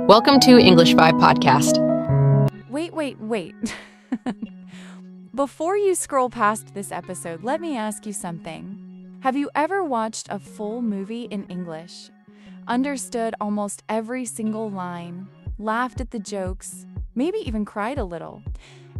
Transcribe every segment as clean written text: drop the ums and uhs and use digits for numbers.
Welcome to EngVibe Podcast. Wait. Before you scroll past this episode, let me ask you something. Have you ever watched a full movie in English, understood almost every single line, laughed at the jokes, maybe even cried a little,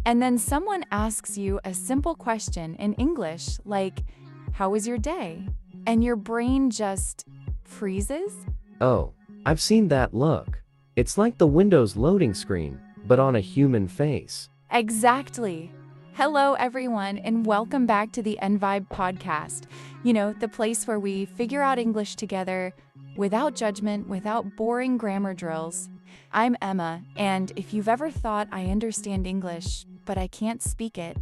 and then someone asks you a simple question in English like, "How was your day?" and your brain just freezes? Oh, I've seen that look. It's like the Windows loading screen, but on a human face. Exactly. Hello, everyone, and welcome back to the EngVibe Podcast. You know, the place where we figure out English together without judgment, without boring grammar drills. I'm Emma, and if you've ever thought I understand English, but I can't speak it,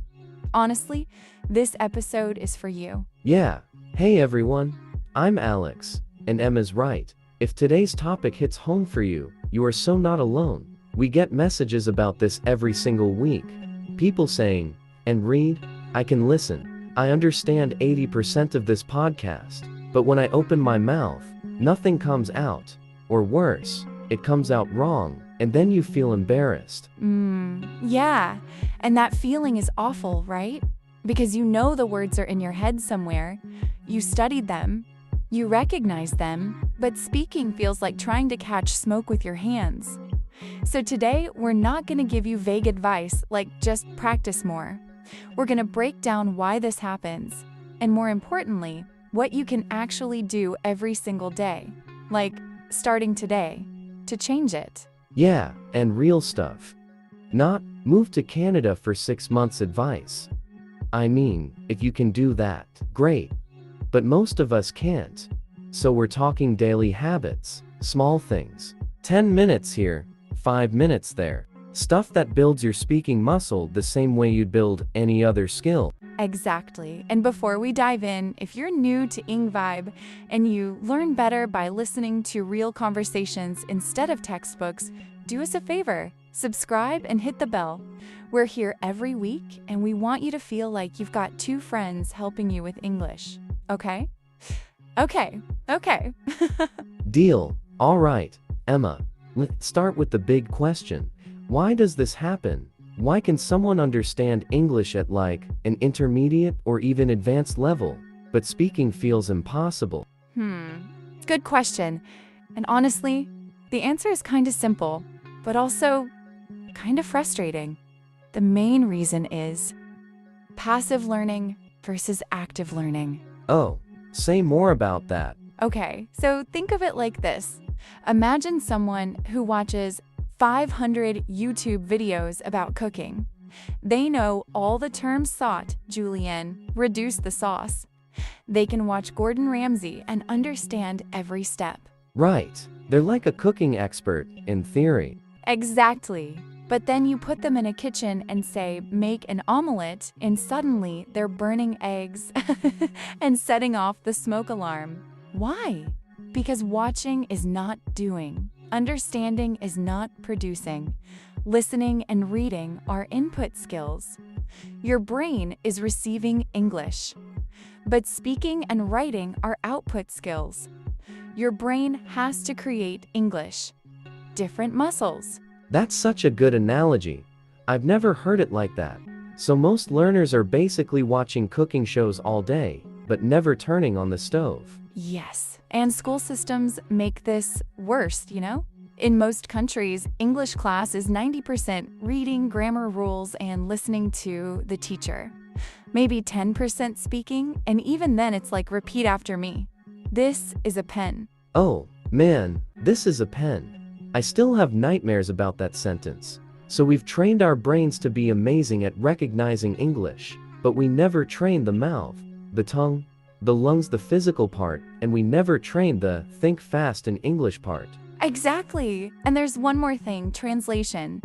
honestly, this episode is for you. Yeah. Hey everyone. I'm Alex, and Emma's right. If today's topic hits home for you, you are so not alone. We get messages about this every single week. People saying, "And read, I can listen. I understand 80% of this podcast, but when I open my mouth, nothing comes out. Or worse, it comes out wrong, and then you feel embarrassed." Yeah, and that feeling is awful, right? Because you know the words are in your head somewhere. You studied them. You recognize them, but speaking feels like trying to catch smoke with your hands. So today, we're not going to give you vague advice like just practice more. We're going to break down why this happens, and more importantly, what you can actually do every single day, like starting today, to change it. Yeah, and real stuff. Not, move to Canada for 6 months advice. I mean, if you can do that, great. But most of us can't. So we're talking daily habits, small things. 10 minutes here, 5 minutes there. Stuff that builds your speaking muscle the same way you'd build any other skill. Exactly. And before we dive in, if you're new to EngVibe and you learn better by listening to real conversations instead of textbooks, do us a favor. Subscribe and hit the bell. We're here every week, and we want you to feel like you've got 2 friends helping you with English. Okay? Okay. Deal. All right, Emma. Let's start with the big question. Why does this happen? Why can someone understand English at like an intermediate or even advanced level, but speaking feels impossible? Good question. And honestly, the answer is kind of simple, but also kind of frustrating. The main reason is passive learning versus active learning. Oh, say more about that. Okay, so think of it like this. Imagine someone who watches 500 YouTube videos about cooking. They know all the terms sought, julienne, reduce the sauce. They can watch Gordon Ramsay and understand every step. Right. They're like a cooking expert, in theory. Exactly. But then you put them in a kitchen and say, make an omelet, and suddenly they're burning eggs and setting off the smoke alarm. Why? Because watching is not doing. Understanding is not producing. Listening and reading are input skills. Your brain is receiving English. But speaking and writing are output skills. Your brain has to create English. Different muscles. That's such a good analogy. I've never heard it like that. So most learners are basically watching cooking shows all day, but never turning on the stove. Yes, and school systems make this worse, you know? In most countries, English class is 90% reading grammar rules and listening to the teacher. Maybe 10% speaking, and even then it's like repeat after me. This is a pen. Oh, man, this is a pen. I still have nightmares about that sentence. So we've trained our brains to be amazing at recognizing English, but we never train the mouth, the tongue, the lungs, the physical part, and we never train the think fast in English part. Exactly. And there's one more thing, translation.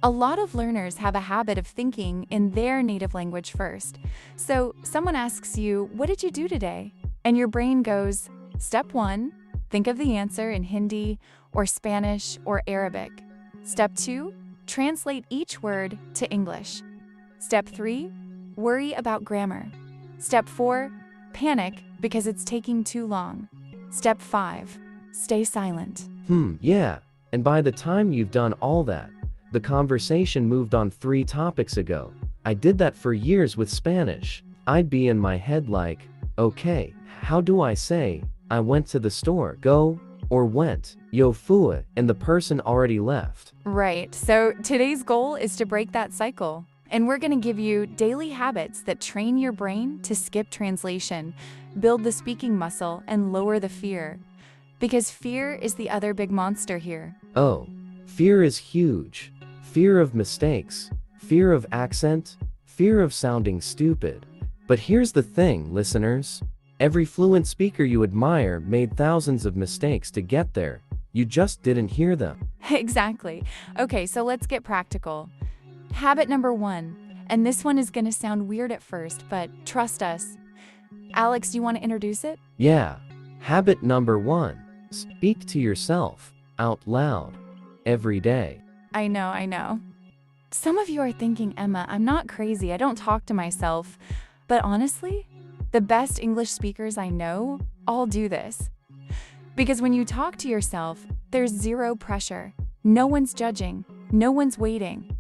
A lot of learners have a habit of thinking in their native language first. So someone asks you, "What did you do today?" And your brain goes, Step 1, think of the answer in Hindi or Spanish or Arabic. Step 2, translate each word to English. Step 3, worry about grammar. Step 4, panic because it's taking too long. Step 5, stay silent. Yeah, And by the time you've done all that, the conversation moved on 3 topics ago. I did that for years with Spanish. I'd be in my head like, okay, how do I say, I went to the store, go, or went, yo fui, and the person already left. Right, so today's goal is to break that cycle. And we're going to give you daily habits that train your brain to skip translation, build the speaking muscle, and lower the fear. Because fear is the other big monster here. Oh, fear is huge. Fear of mistakes, fear of accent, fear of sounding stupid. But here's the thing, listeners. Every fluent speaker you admire made thousands of mistakes to get there. You just didn't hear them. Exactly. Okay, so let's get practical. Habit number 1, and this one is going to sound weird at first, but trust us. Alex, do you want to introduce it? Yeah. Habit number 1. Speak to yourself out loud every day. I know. Some of you are thinking, Emma, I'm not crazy. I don't talk to myself. But honestly, the best English speakers I know all do this. Because when you talk to yourself, there's zero pressure. No one's judging. No one's waiting.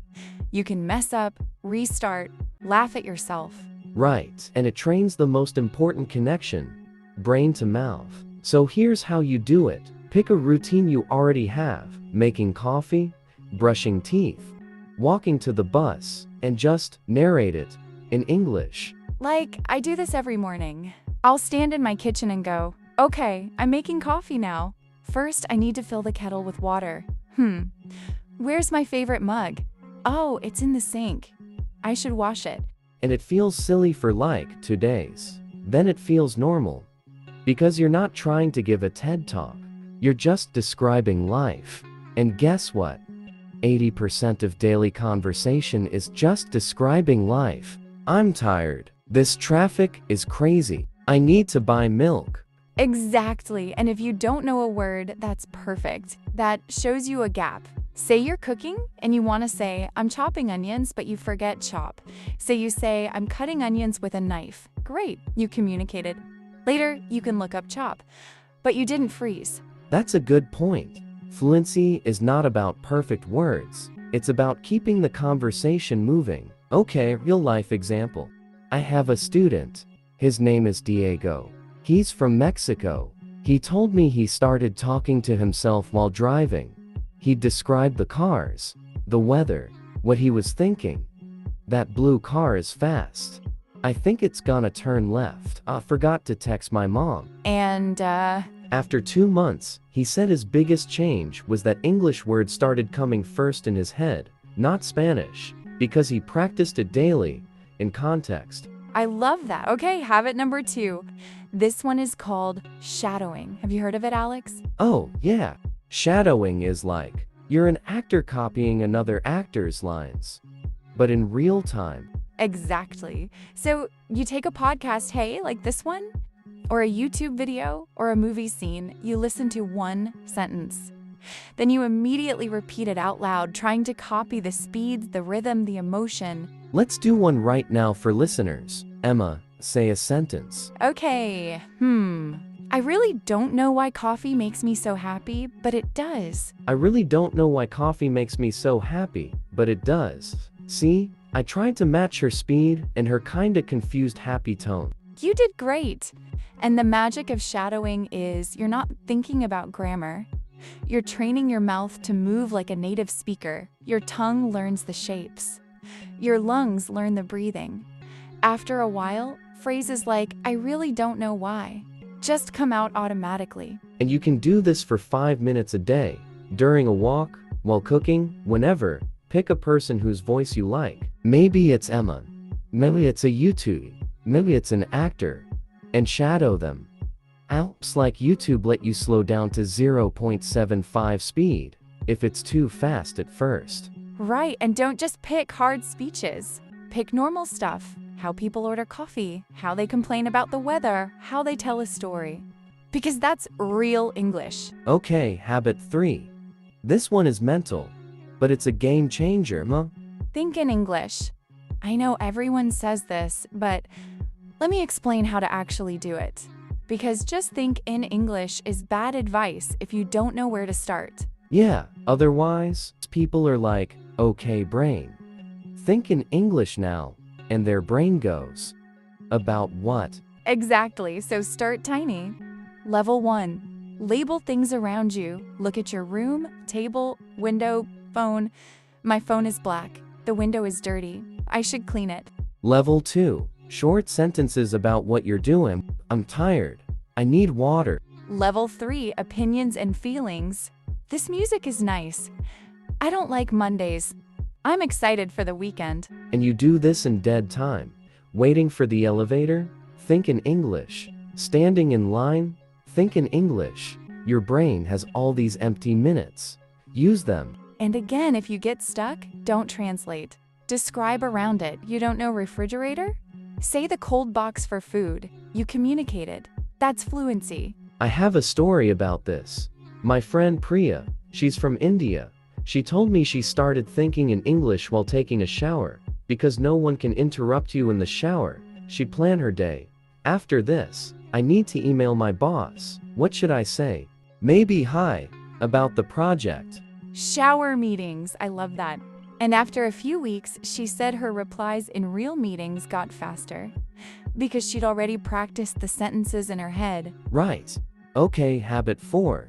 You can mess up, restart, laugh at yourself. Right, and it trains the most important connection, brain to mouth. So here's how you do it. Pick a routine you already have, making coffee, brushing teeth, walking to the bus, and just narrate it in English. Like, I do this every morning. I'll stand in my kitchen and go, okay, I'm making coffee now. First, I need to fill the kettle with water. Where's my favorite mug? Oh, it's in the sink. I should wash it. And it feels silly for like 2 days. Then it feels normal. Because you're not trying to give a TED Talk. You're just describing life. And guess what? 80% of daily conversation is just describing life. I'm tired. This traffic is crazy. I need to buy milk. Exactly. And if you don't know a word, that's perfect. That shows you a gap. Say you're cooking and you want to say, I'm chopping onions, but you forget chop. So you say, I'm cutting onions with a knife. Great, you communicated. Later, you can look up chop, but you didn't freeze. That's a good point. Fluency is not about perfect words. It's about keeping the conversation moving. Okay, real life example. I have a student. His name is Diego. He's from Mexico. He told me he started talking to himself while driving. He described the cars, the weather, what he was thinking. That blue car is fast. I think it's gonna turn left. I forgot to text my mom. And, After 2 months, he said his biggest change was that English words started coming first in his head, not Spanish, because he practiced it daily, in context. I love that. Okay, habit number 2. This one is called shadowing. Have you heard of it, Alex? Oh, yeah. Shadowing is like, you're an actor copying another actor's lines, but in real time. Exactly. So you take a podcast, hey, like this one, or a YouTube video, or a movie scene, you listen to one sentence. Then you immediately repeat it out loud, trying to copy the speed, the rhythm, the emotion. Let's do one right now for listeners. Emma, say a sentence. Okay, I really don't know why coffee makes me so happy, but it does. I really don't know why coffee makes me so happy, but it does. See, I tried to match her speed and her kinda confused happy tone. You did great. And the magic of shadowing is you're not thinking about grammar. You're training your mouth to move like a native speaker. Your tongue learns the shapes. Your lungs learn the breathing. After a while, phrases like, I really don't know why, just come out automatically. And you can do this for 5 minutes a day, during a walk, while cooking, whenever. Pick a person whose voice you like. Maybe it's Emma. Maybe it's a YouTube. Maybe it's an actor. And shadow them. Apps like YouTube let you slow down to 0.75 speed, if it's too fast at first. Right, and don't just pick hard speeches. Pick normal stuff. How people order coffee, how they complain about the weather, how they tell a story. Because that's real English. Okay, habit 3. This one is mental, but it's a game changer, Think in English. I know everyone says this, but let me explain how to actually do it. Because just think in English is bad advice if you don't know where to start. Yeah, otherwise, people are like, okay, brain. Think in English now, and their brain goes, about what? Exactly, so start tiny. Level 1. Label things around you. Look at your room, table, window, phone. My phone is black. The window is dirty. I should clean it. Level 2. Short sentences about what you're doing. I'm tired. I need water. Level 3. Opinions and feelings. This music is nice. I don't like Mondays. I'm excited for the weekend. And you do this in dead time. Waiting for the elevator? Think in English. Standing in line? Think in English. Your brain has all these empty minutes. Use them. And again, if you get stuck, don't translate. Describe around it. You don't know refrigerator? Say the cold box for food. You communicated. That's fluency. I have a story about this. My friend Priya, she's from India. She told me she started thinking in English while taking a shower. Because no one can interrupt you in the shower, she planned her day. After this, I need to email my boss. What should I say? Maybe hi, about the project. Shower meetings. I love that. And after a few weeks, she said her replies in real meetings got faster. Because she'd already practiced the sentences in her head. Right. Okay, habit 4.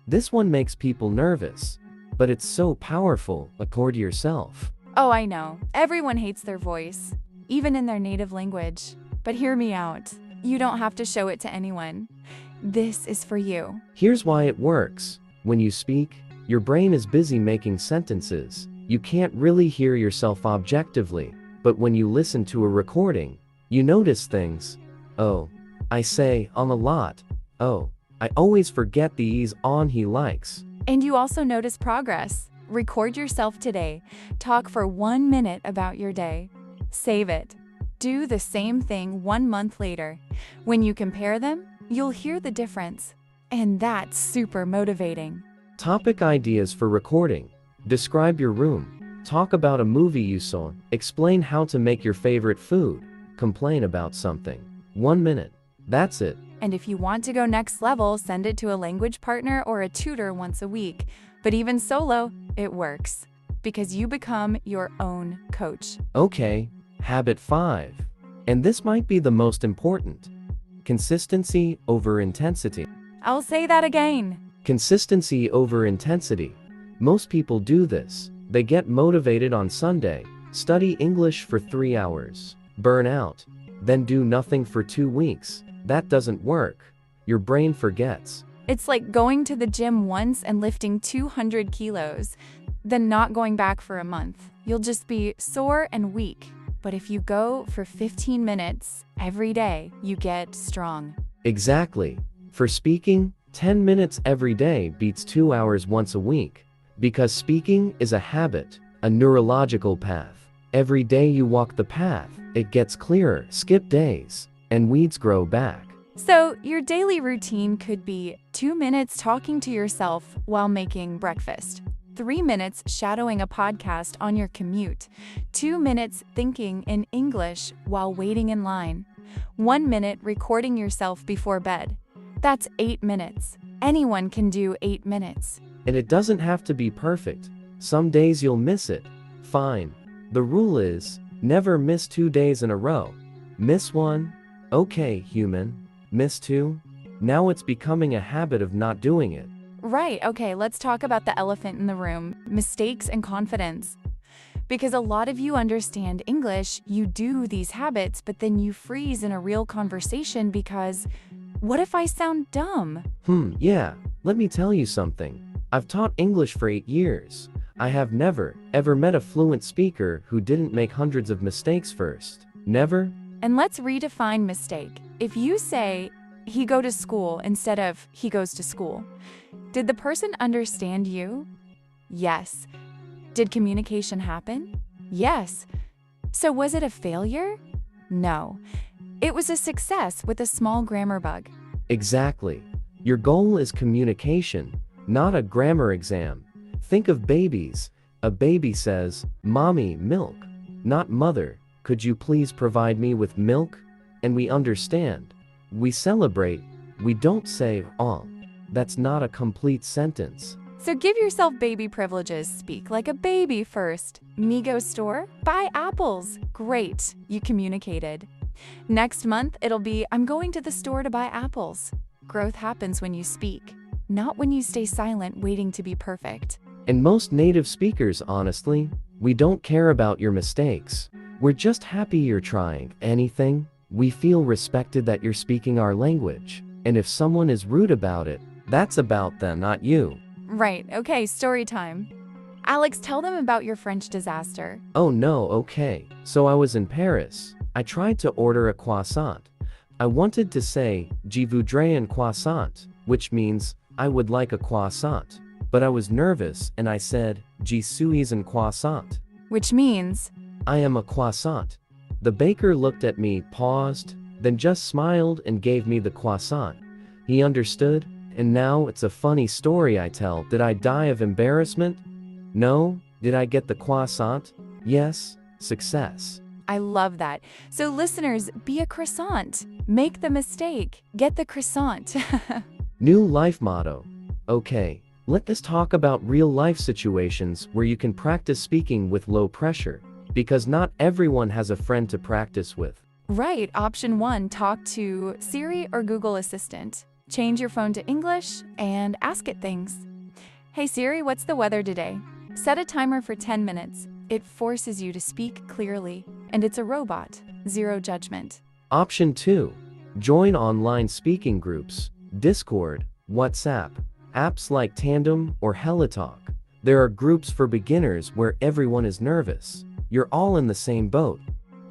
This one makes people nervous. But it's so powerful. Accord yourself. Oh, I know. Everyone hates their voice, even in their native language. But hear me out. You don't have to show it to anyone. This is for you. Here's why it works. When you speak, your brain is busy making sentences. You can't really hear yourself objectively. But when you listen to a recording, you notice things. Oh, I say a lot. Oh, I always forget the ease on he likes. And you also notice progress. Record yourself today. Talk for 1 minute about your day. Save it. Do the same thing 1 month later. When you compare them, you'll hear the difference. And that's super motivating. Topic ideas for recording. Describe your room. Talk about a movie you saw. Explain how to make your favorite food. Complain about something. 1 minute. That's it. And if you want to go next level, send it to a language partner or a tutor once a week. But even solo, it works. Because you become your own coach. Okay, habit 5. And this might be the most important. Consistency over intensity. I'll say that again. Consistency over intensity. Most people do this. They get motivated on Sunday, study English for 3 hours, burn out, then do nothing for 2 weeks. That doesn't work. Your brain forgets. It's like going to the gym once and lifting 200 kilos, then not going back for a month. You'll just be sore and weak. But if you go for 15 minutes every day, you get strong. Exactly. For speaking, 10 minutes every day beats 2 hours once a week. Because speaking is a habit, a neurological path. Every day you walk the path, it gets clearer. Skip days, and weeds grow back. So, your daily routine could be 2 minutes talking to yourself while making breakfast, 3 minutes shadowing a podcast on your commute, 2 minutes thinking in English while waiting in line, 1 minute recording yourself before bed. That's 8 minutes. Anyone can do 8 minutes. And it doesn't have to be perfect. Some days you'll miss it. Fine. The rule is, never miss 2 days in a row. Miss 1? Okay, human. Miss 2? Now it's becoming a habit of not doing it. Right, okay, let's talk about the elephant in the room, mistakes and confidence. Because a lot of you understand English, you do these habits, but then you freeze in a real conversation because, what if I sound dumb? Yeah, let me tell you something. I've taught English for 8 years. I have never, ever met a fluent speaker who didn't make hundreds of mistakes first. Never? And let's redefine mistake. If you say, he go to school instead of he goes to school, did the person understand you? Yes. Did communication happen? Yes. So was it a failure? No. It was a success with a small grammar bug. Exactly. Your goal is communication, not a grammar exam. Think of babies. A baby says, "Mommy, milk," not "Mother, could you please provide me with milk?" And we understand. We celebrate. We don't say, "Oh." That's not a complete sentence. So give yourself baby privileges. Speak like a baby first. Me go store? Buy apples. Great, you communicated. Next month, it'll be, I'm going to the store to buy apples. Growth happens when you speak, not when you stay silent waiting to be perfect. And most native speakers, honestly, we don't care about your mistakes. We're just happy you're trying anything. We feel respected that you're speaking our language. And if someone is rude about it, that's about them, not you. Right, okay, story time. Alex, tell them about your French disaster. Oh no, okay. So I was in Paris. I tried to order a croissant. I wanted to say, je voudrais un croissant, which means, I would like a croissant. But I was nervous and I said, je suis un croissant. Which means, I am a croissant. The baker looked at me, paused, then just smiled and gave me the croissant. He understood, and now it's a funny story I tell. Did I die of embarrassment? No. Did I get the croissant? Yes. Success. I love that. So listeners, be a croissant. Make the mistake. Get the croissant. New life motto. Okay, let's talk about real life situations where you can practice speaking with low pressure, because not everyone has a friend to practice with. Right, option 1, talk to Siri or Google Assistant. Change your phone to English and ask it things. Hey Siri, what's the weather today? Set a timer for 10 minutes. It forces you to speak clearly, and it's a robot. Zero judgment. Option 2. Join online speaking groups, Discord, WhatsApp, apps like Tandem or HelloTalk. There are groups for beginners where everyone is nervous. You're all in the same boat.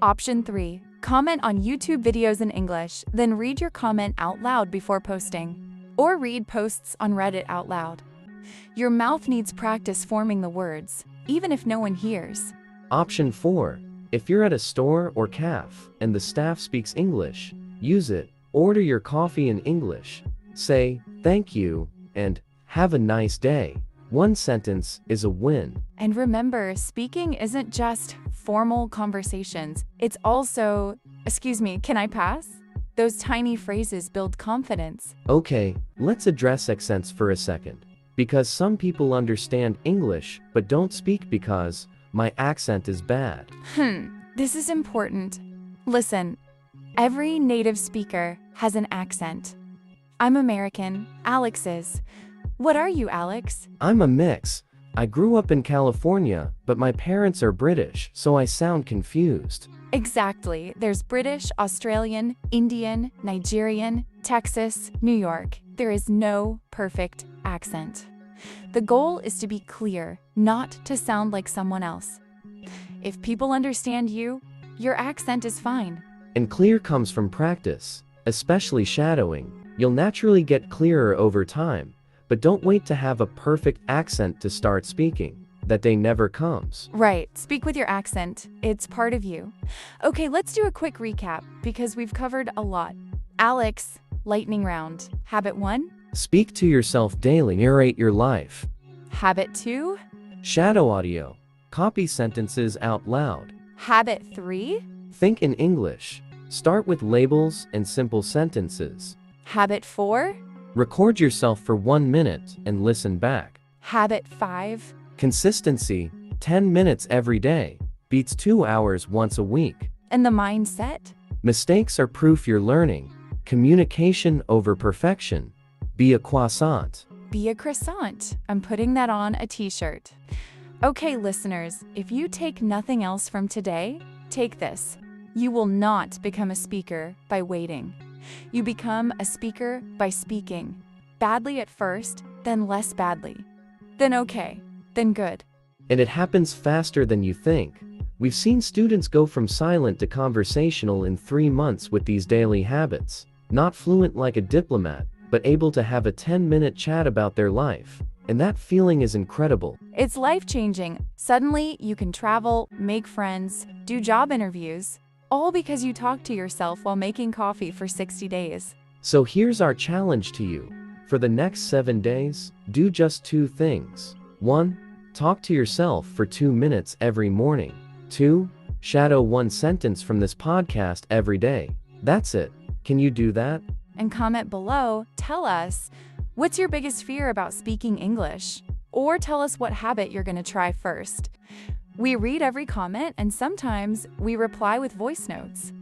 Option 3. Comment on YouTube videos in English, then read your comment out loud before posting. Or read posts on Reddit out loud. Your mouth needs practice forming the words, even if no one hears. Option 4. If you're at a store or cafe and the staff speaks English, use it. Order your coffee in English. Say, thank you, and have a nice day. One sentence is a win. And remember, speaking isn't just formal conversations. It's also, excuse me, can I pass? Those tiny phrases build confidence. Okay, let's address accents for a second. Because some people understand English but don't speak because my accent is bad. This is important. Listen, every native speaker has an accent. I'm American, Alex is. What are you, Alex? I'm a mix. I grew up in California, but my parents are British, so I sound confused. Exactly. There's British, Australian, Indian, Nigerian, Texas, New York. There is no perfect accent. The goal is to be clear, not to sound like someone else. If people understand you, your accent is fine. And clear comes from practice, especially shadowing. You'll naturally get clearer over time. But don't wait to have a perfect accent to start speaking. That day never comes. Right, speak with your accent. It's part of you. Okay, let's do a quick recap because we've covered a lot. Alex, lightning round. Habit 1. Speak to yourself daily, narrate your life. Habit 2. Shadow audio. Copy sentences out loud. Habit 3. Think in English. Start with labels and simple sentences. Habit 4. Record yourself for 1 minute and listen back. Habit 5. Consistency, 10 minutes every day, beats 2 hours once a week. And the mindset? Mistakes are proof you're learning. Communication over perfection. Be a croissant. Be a croissant. I'm putting that on a t-shirt. Okay, listeners, if you take nothing else from today, take this. You will not become a speaker by waiting. You become a speaker by speaking. Badly at first, then less badly. Then okay, then good. And it happens faster than you think. We've seen students go from silent to conversational in 3 months with these daily habits. Not fluent like a diplomat, but able to have a 10-minute chat about their life. And that feeling is incredible. It's life-changing. Suddenly, you can travel, make friends, do job interviews, all because you talk to yourself while making coffee for 60 days. So here's our challenge to you. For the next 7 days, do just 2 things. 1. Talk to yourself for 2 minutes every morning. 2. Shadow 1 sentence from this podcast every day. That's it. Can you do that? And comment below, tell us, what's your biggest fear about speaking English? or tell us what habit you're going to try first. We read every comment, and sometimes we reply with voice notes.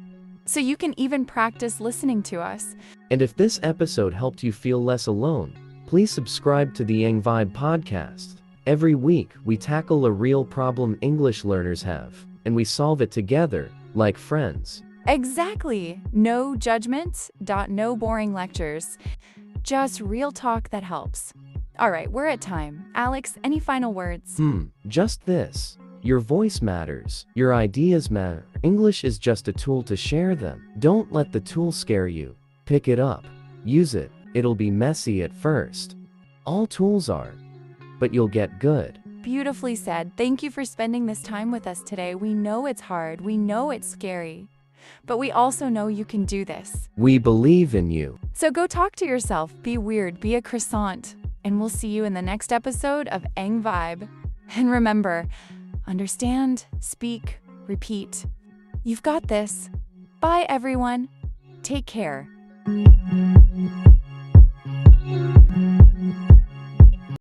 So you can even practice listening to us. And if this episode helped you feel less alone, please subscribe to the EngVibe Podcast. Every week, we tackle a real problem English learners have, and we solve it together, like friends. Exactly. No judgment, no boring lectures. Just real talk that helps. All right, we're at time. Alex, any final words? Just this. Your voice matters. Your ideas matter. English is just a tool to share them. Don't let the tool scare you. Pick it up. Use it. It'll be messy at first. All tools are. But you'll get good. Beautifully said. Thank you for spending this time with us today. We know it's hard. We know it's scary. But we also know you can do this. We believe in you. So go talk to yourself. Be weird. Be a croissant. And we'll see you in the next episode of EngVibe. And remember, understand, speak, repeat. You've got this. Bye, everyone. Take care.